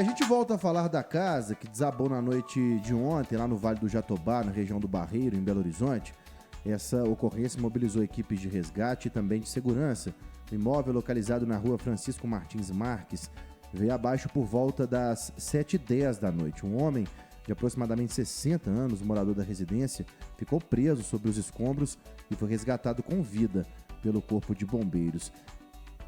A gente volta a falar da casa que desabou na noite de ontem, lá no Vale do Jatobá, na região do Barreiro, em Belo Horizonte. Essa ocorrência mobilizou equipes de resgate e também de segurança. O imóvel, localizado na rua Francisco Martins Marques, veio abaixo por volta das 7h10 da noite. Um homem de aproximadamente 60 anos, morador da residência, ficou preso sobre os escombros e foi resgatado com vida pelo Corpo de Bombeiros.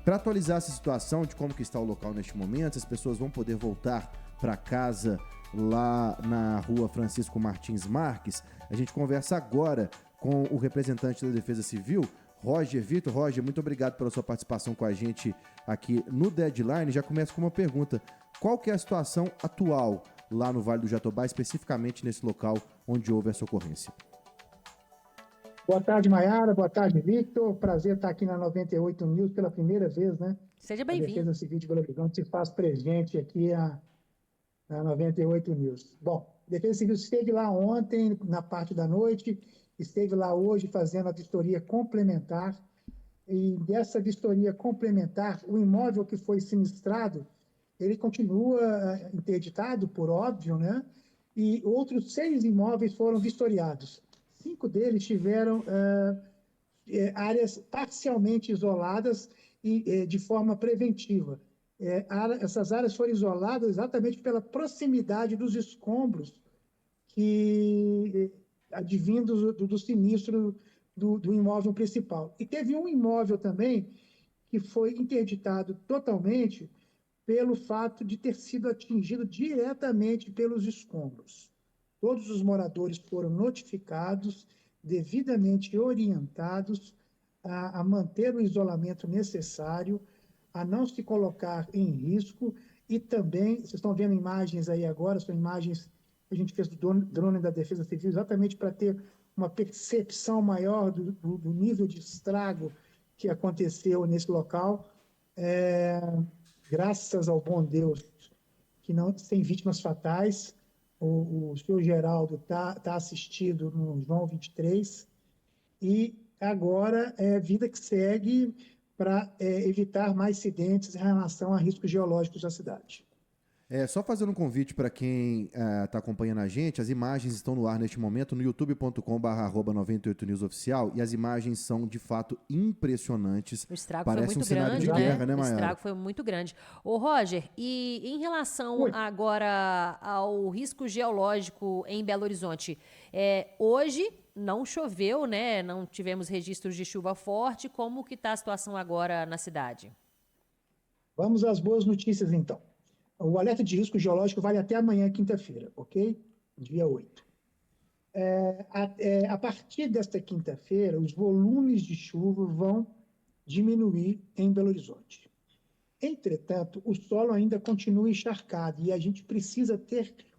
Para atualizar essa situação de como que está o local neste momento, as pessoas vão poder voltar para casa lá na rua Francisco Martins Marques. A gente conversa agora com o representante da Defesa Civil, Roger Vitor. Roger, muito obrigado pela sua participação com a gente aqui no Deadline. Já começo com uma pergunta. Qual que é a situação atual lá no Vale do Jatobá, especificamente nesse local onde houve essa ocorrência? Boa tarde, Maiara. Boa tarde, Victor. Prazer estar aqui na 98 News pela primeira vez, né? Seja A bem-vindo. Defesa Civil de Belo Horizonte se faz presente aqui na 98 News. Bom, a Defesa Civil esteve lá ontem, na parte da noite, esteve lá hoje fazendo a vistoria complementar. E dessa vistoria complementar, o imóvel que foi sinistrado, ele continua interditado, por óbvio, né? E outros 6 imóveis foram vistoriados. 5 deles tiveram áreas parcialmente isoladas e de forma preventiva. Essas áreas foram isoladas exatamente pela proximidade dos escombros que advindos do sinistro do imóvel principal. E teve um imóvel também que foi interditado totalmente pelo fato de ter sido atingido diretamente pelos escombros. Todos os moradores foram notificados, devidamente orientados a manter o isolamento necessário, a não se colocar em risco e também, vocês estão vendo imagens aí agora, são imagens que a gente fez do drone da Defesa Civil, exatamente para ter uma percepção maior do nível de estrago que aconteceu nesse local. Graças ao bom Deus, que não tem vítimas fatais. O senhor Geraldo tá assistido no João 23, e agora é vida que segue para evitar mais acidentes em relação a riscos geológicos da cidade. Só fazendo um convite para quem está acompanhando a gente, as imagens estão no ar neste momento no youtube.com/98news oficial, e as imagens são de fato impressionantes. O estrago Parece foi muito um cenário grande, de guerra, né, O Maiara? estrago foi muito grande. Ô, Roger, e em relação agora ao risco geológico em Belo Horizonte, hoje não choveu, né? Não tivemos registros de chuva forte. Como que está a situação agora na cidade? Vamos às boas notícias, então. O alerta de risco geológico vale até amanhã, quinta-feira, ok? Dia 8. A partir desta quinta-feira, os volumes de chuva vão diminuir em Belo Horizonte. Entretanto, o solo ainda continua encharcado e a gente precisa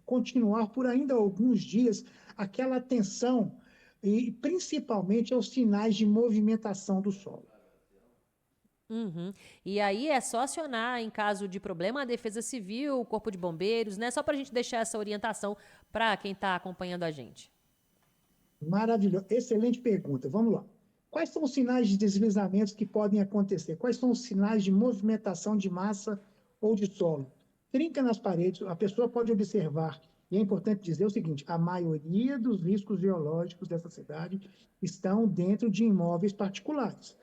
continuar por ainda alguns dias aquela atenção e principalmente aos sinais de movimentação do solo. Uhum. E aí é só acionar, em caso de problema, a Defesa Civil, o Corpo de Bombeiros, né? Só para a gente deixar essa orientação para quem está acompanhando a gente. Maravilhoso, excelente pergunta. Vamos lá. Quais são os sinais de deslizamentos que podem acontecer? Quais são os sinais de movimentação de massa ou de solo? Trinca nas paredes, a pessoa pode observar, e é importante dizer o seguinte: a maioria dos riscos geológicos dessa cidade estão dentro de imóveis particulares.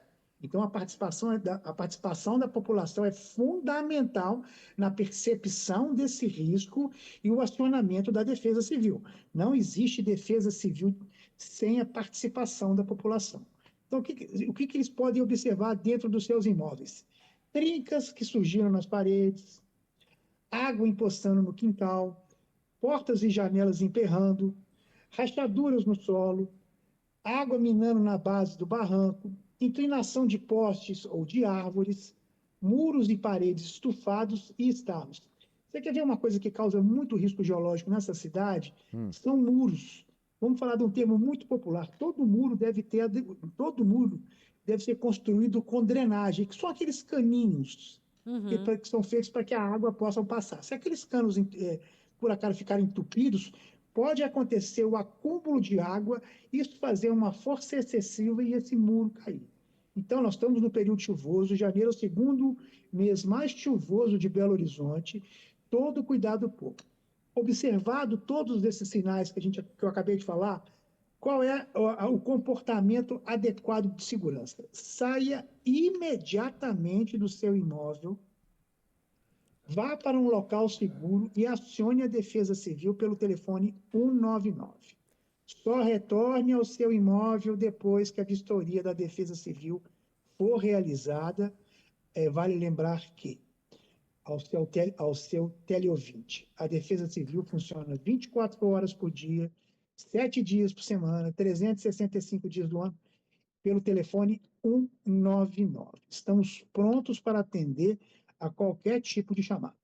Então, a participação da população é fundamental na percepção desse risco e o acionamento da Defesa Civil. Não existe Defesa Civil sem a participação da população. Então, o que eles podem observar dentro dos seus imóveis? Trincas que surgiram nas paredes, água empoçando no quintal, portas e janelas emperrando, rachaduras no solo, água minando na base do barranco, inclinação de postes ou de árvores, muros e paredes estufados e estalos. Você quer ver uma coisa que causa muito risco geológico nessa cidade? São muros. Vamos falar de um termo muito popular. Todo muro deve ser construído com drenagem, que são aqueles caninhos que são feitos para que a água possa passar. Se aqueles canos, por acaso, ficarem entupidos, pode acontecer o acúmulo de água, isso fazer uma força excessiva e esse muro cair. Então, nós estamos no período chuvoso, janeiro é o segundo mês mais chuvoso de Belo Horizonte, todo cuidado público. Observado todos esses sinais que eu acabei de falar, qual é o comportamento adequado de segurança? Saia imediatamente do seu imóvel, vá para um local seguro e acione a Defesa Civil pelo telefone 199. Só retorne ao seu imóvel depois que a vistoria da Defesa Civil for realizada. Vale lembrar que, ao seu teleouvinte, a Defesa Civil funciona 24 horas por dia, 7 dias por semana, 365 dias do ano, pelo telefone 199. Estamos prontos para atender a qualquer tipo de chamada.